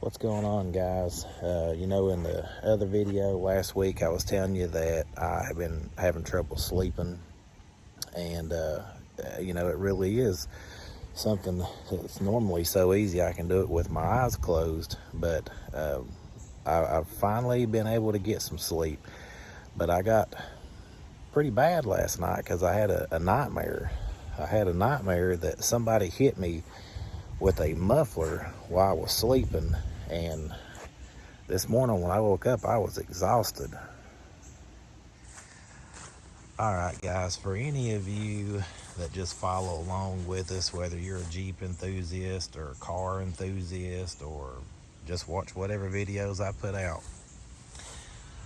What's going on, guys? You know, in the other video last week I was telling you that I have been having trouble sleeping, and you know, it really is something that's normally so easy. I can do it with my eyes closed, but I've finally been able to get some sleep. But I got pretty bad last night because I had a nightmare. I had a nightmare that somebody hit me with a muffler while I was sleeping, and this morning when I woke up I was exhausted. All right, guys, for any of you that just follow along with us, whether you're a Jeep enthusiast or a car enthusiast or just watch whatever videos I put out,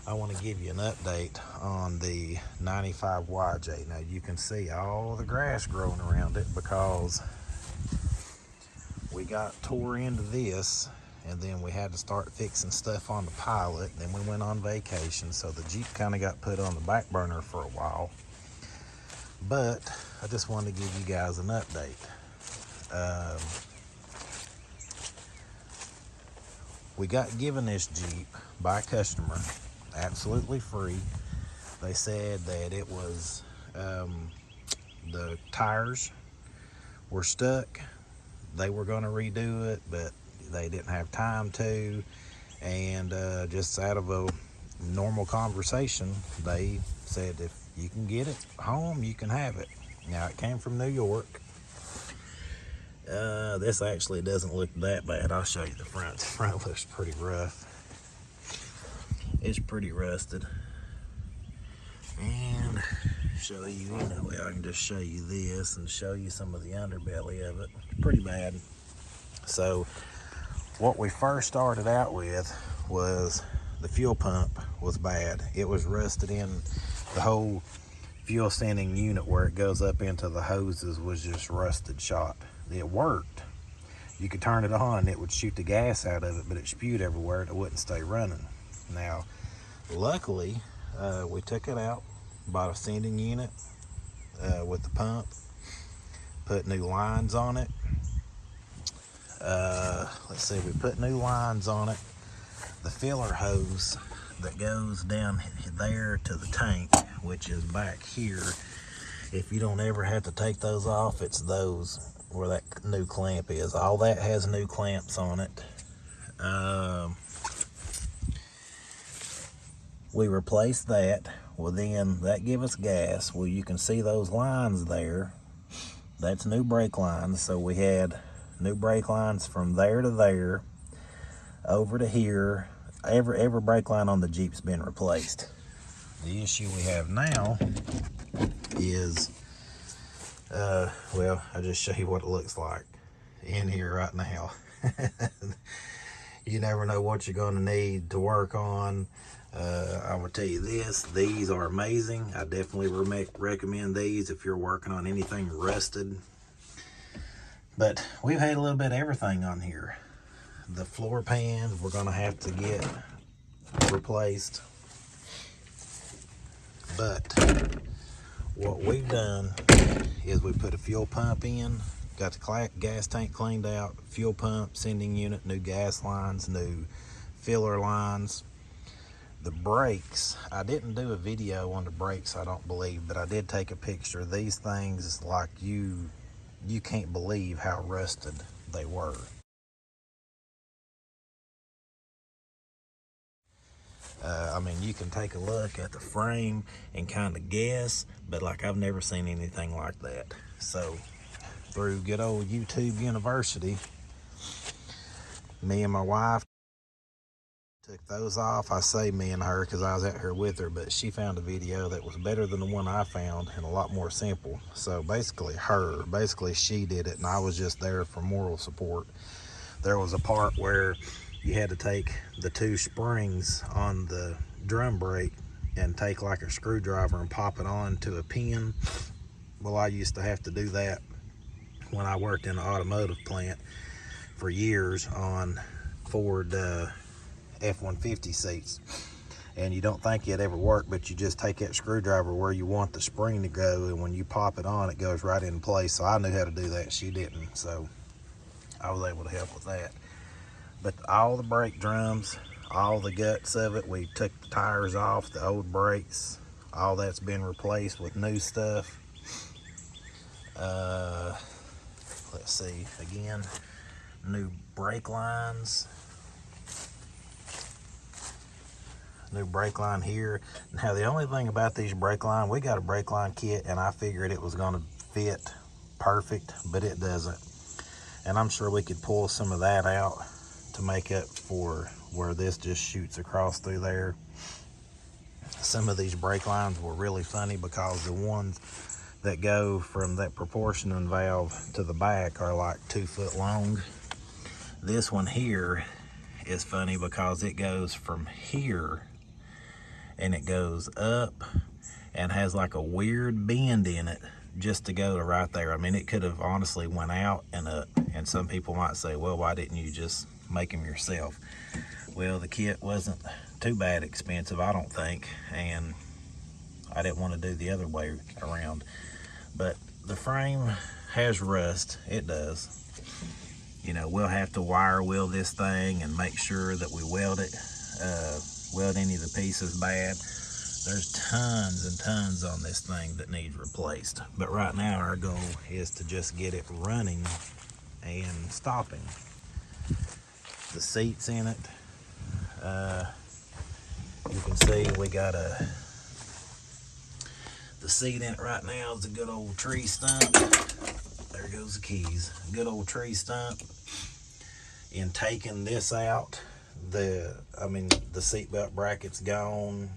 I want to give you an update on the 95 YJ. Now you can see all the grass growing around it because we got tore into this, and then we had to start fixing stuff on the Pilot. Then we went on vacation, so the Jeep kind of got put on the back burner for a while. But I just wanted to give you guys an update. We got given this Jeep by a customer absolutely free. They said that it was the tires were stuck. They were going to redo it, but they didn't have time to, and just out of a normal conversation, they said if you can get it home, you can have it. Now, it came from New York. This actually doesn't look that bad. I'll show you the front. The front looks pretty rough. It's pretty rusted. And show you, anyway, I can just show you this and show you some of the underbelly of it. Pretty bad. So what we first started out with was the fuel pump was bad. It was rusted in. The whole fuel sending unit where it goes up into the hoses was just rusted shot. It worked. You could turn it on and it would shoot the gas out of it, but it spewed everywhere and it wouldn't stay running. Now, luckily, we took it out, bought a sending unit with the pump, put new lines on it. Let's see, we put new lines on it. The filler hose that goes down there to the tank, which is back here, if you don't ever have to take those off, it's those where that new clamp is. All that has new clamps on it. We replaced that. Well, then that give us gas. Well, you can see those lines there. That's new brake lines. So we had new brake lines from there to there, over to here. Every brake line on the Jeep's been replaced. The issue we have now is, well, I'll just show you what it looks like in here right now. You never know what you're going to need to work on. I'm going to tell you this, these are amazing. I definitely recommend these if you're working on anything rusted. But we've had a little bit of everything on here. The floor pans we're going to have to get replaced. But what we've done is we put a fuel pump in, got the gas tank cleaned out, fuel pump, sending unit, new gas lines, new filler lines. The brakes, I didn't do a video on the brakes, I don't believe, but I did take a picture. These things, like you can't believe how rusted they were. I mean, you can take a look at the frame and kind of guess, but like I've never seen anything like that. So through good old YouTube University, me and my wife took those off. I say me and her because I was out here with her, but she found a video that was better than the one I found and a lot more simple. So basically she did it and I was just there for moral support. There was a part where you had to take the two springs on the drum brake and take like a screwdriver and pop it on to a pin. Well, I used to have to do that when I worked in an automotive plant for years on Ford F-150 seats. And you don't think it'd ever work, but you just take that screwdriver where you want the spring to go, and when you pop it on, it goes right in place. So I knew how to do that, she didn't, so I was able to help with that. But all the brake drums, all the guts of it, we took the tires off, the old brakes, all that's been replaced with new stuff. Let's see, again, new brake lines. New brake line here. Now the only thing about these brake line, we got a brake line kit and I figured it was gonna fit perfect, but it doesn't. And I'm sure we could pull some of that out to make up for where this just shoots across through there. Some of these brake lines were really funny because the ones that go from that proportioning valve to the back are like 2 foot long. This one here is funny because it goes from here and it goes up and has like a weird bend in it just to go to right there. I mean, it could have honestly went out and up, and some people might say, well, why didn't you just make them yourself? Well, the kit wasn't too bad expensive, I don't think, and I didn't want to do the other way around. But the frame has rust, it does. You know, we'll have to wire wheel this thing and make sure that we weld it, weld any of the pieces bad. There's tons and tons on this thing that needs replaced. But right now our goal is to just get it running and stopping. The seats in it, you can see we got the seat in it right now is a good old tree stump. There goes the keys. Good old tree stump. In taking this out, the seatbelt bracket's gone.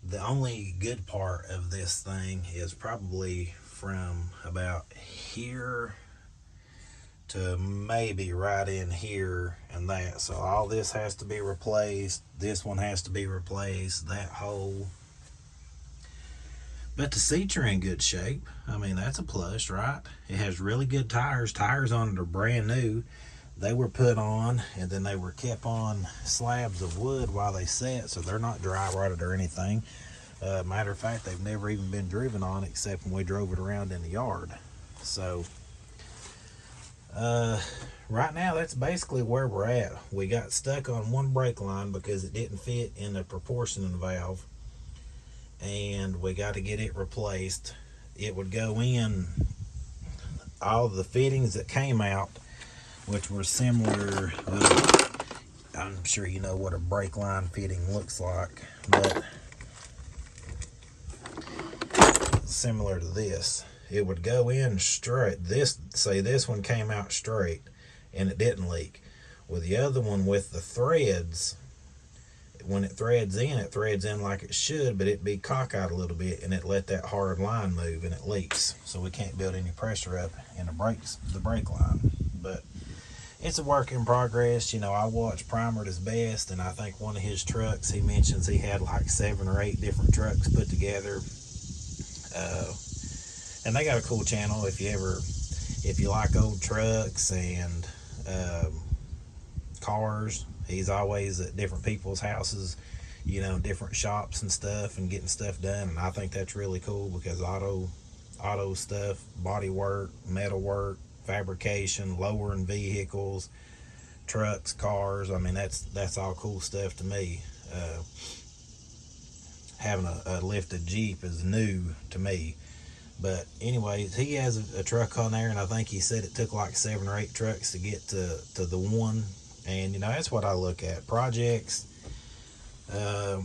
The only good part of this thing is probably from about here to maybe right in here and that. So all this has to be replaced. This one has to be replaced, that hole. But the seats are in good shape. I mean, that's a plus, right? It has really good tires. Tires on it are brand new. They were put on and then they were kept on slabs of wood while they sat, so they're not dry rotted or anything. Matter of fact, they've never even been driven on except when we drove it around in the yard. So right now that's basically where we're at. We got stuck on one brake line because it didn't fit in the proportioning valve, and we got to get it replaced. It would go in all the fittings that came out, which were similar. I'm sure you know what a brake line fitting looks like, but similar to this. It would go in straight. This one came out straight and it didn't leak. With the other one with the threads, when it threads in like it should, but it'd be cockeyed a little bit and it let that hard line move and it leaks. So we can't build any pressure up in the brake line. But it's a work in progress. You know, I watch Primer His Best, and I think one of his trucks, he mentions he had like 7 or 8 different trucks put together. And they got a cool channel if you like old trucks and cars. He's always at different people's houses, you know, different shops and stuff, and getting stuff done. And I think that's really cool because auto stuff, body work, metal work, fabrication, lowering vehicles, trucks, cars, I mean, that's all cool stuff to me. Having a lifted Jeep is new to me. But anyways, he has a truck on there, and I think he said it took like 7 or 8 trucks to get to the one. And you know, that's what I look at, projects. I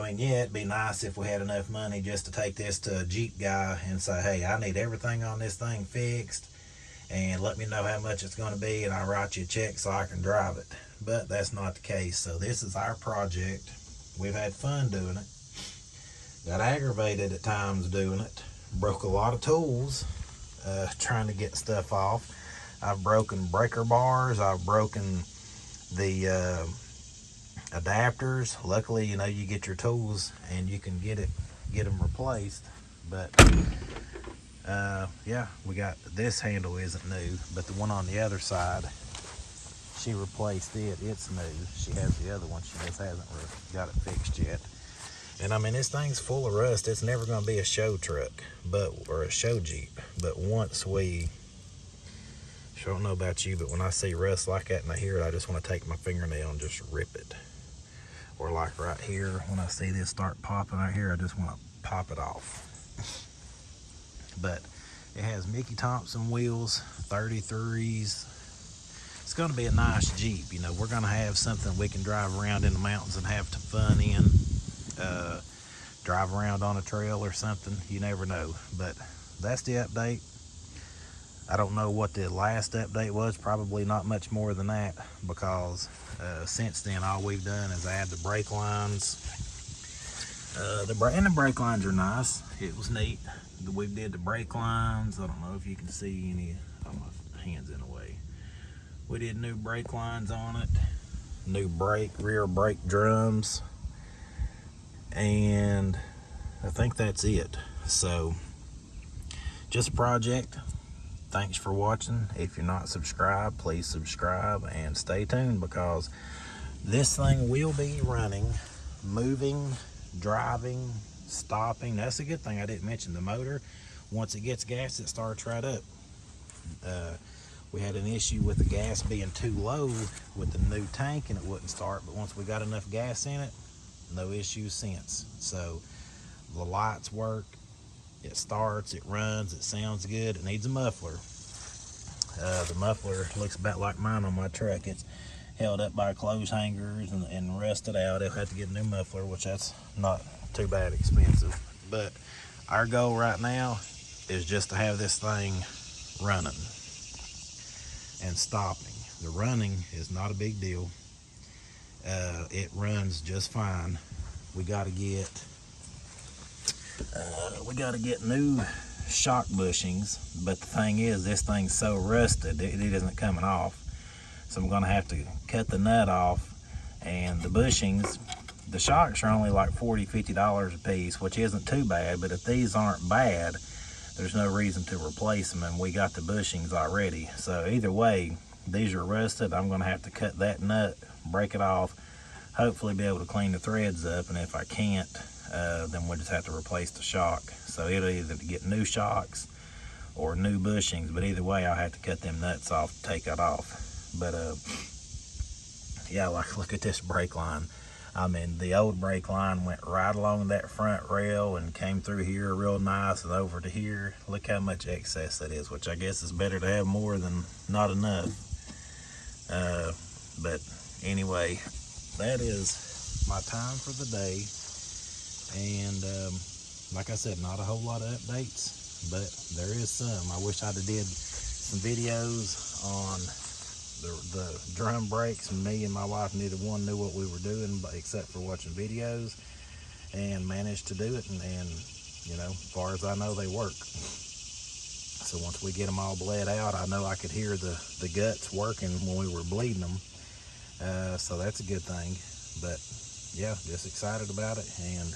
mean, yeah, it'd be nice if we had enough money just to take this to a Jeep guy and say, hey, I need everything on this thing fixed, and let me know how much it's going to be, and I'll write you a check so I can drive it. But that's not the case. So this is our project. We've had fun doing it. Got aggravated at times doing it. Broke a lot of tools trying to get stuff off. I've broken breaker bars. I've broken the adapters. Luckily, you know, you get your tools and you can get them replaced. But yeah, we got this handle isn't new, but the one on the other side, she replaced it. It's new. She has the other one. She just hasn't got it fixed yet. And I mean, this thing's full of rust. It's never going to be a show truck, or a show Jeep. But once we I don't know about you, but when I see rust like that and I hear it, I just want to take my fingernail and just rip it. Or like right here, when I see this start popping right here, I just want to pop it off. But it has Mickey Thompson wheels, 33s. It's going to be a nice Jeep. You know, we're going to have something we can drive around in the mountains and have fun in. Drive around on a trail or something. You never know. But that's the update. I don't know what the last update was. Probably not much more than that, because since then all we've done is add the brake lines. The brake lines are nice. It was neat. We did the brake lines. I don't know if you can see any. Oh, my hand's in the way. We did new brake lines on it. New rear brake drums. And I think that's it. So, just a project. Thanks for watching. If you're not subscribed, please subscribe and stay tuned, because this thing will be running, moving, driving, stopping. That's a good thing I didn't mention. The motor, once it gets gas, it starts right up. We had an issue with the gas being too low with the new tank and it wouldn't start, but once we got enough gas in it, no issues since. So the lights work, it starts, it runs, it sounds good. It needs a muffler. The muffler looks about like mine on my truck. It's held up by clothes hangers and rusted out. It'll have to get a new muffler, which that's not too bad expensive. But our goal right now is just to have this thing running and stopping. The running is not a big deal. It runs just fine. We got to get new shock bushings, but the thing is, this thing's so rusted it isn't coming off. So I'm gonna have to cut the nut off, and the bushings, the shocks are only like $40–50 a piece, which isn't too bad. But if these aren't bad, there's no reason to replace them, and we got the bushings already. So either way, these are rusted. I'm gonna have to cut that nut, break it off, hopefully be able to clean the threads up, and if I can't, then we'll just have to replace the shock. So it'll either get new shocks or new bushings, but either way I'll have to cut them nuts off to take that off. But yeah, like, look at this brake line. I mean, the old brake line went right along that front rail and came through here real nice and over to here. Look how much excess that is, which I guess is better to have more than not enough. But anyway, that is my time for the day. And like I said, not a whole lot of updates, but there is some. I wish I'd have did some videos on the drum brakes. Me and my wife, neither one knew what we were doing, but except for watching videos, and managed to do it. And you know, as far as I know, they work. So once we get them all bled out, I know I could hear the guts working when we were bleeding them. So that's a good thing. But yeah, just excited about it, and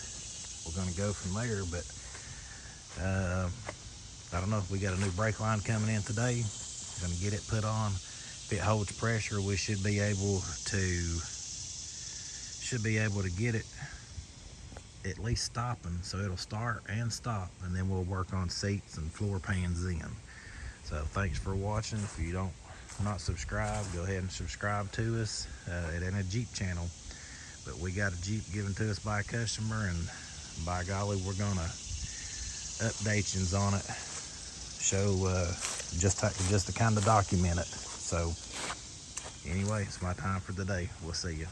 we're gonna go from there. But I don't know, we got a new brake line coming in today. Gonna get it put on. If it holds pressure, we should be able to get it at least stopping, so it'll start and stop, and then we'll work on seats and floor pans in. So thanks for watching. If you not subscribed, go ahead and subscribe to us. It ain't a Jeep channel, but we got a Jeep given to us by a customer, and by golly, we're gonna update yous on it, show just to kind of document it. So anyway, it's my time for the day. We'll see you.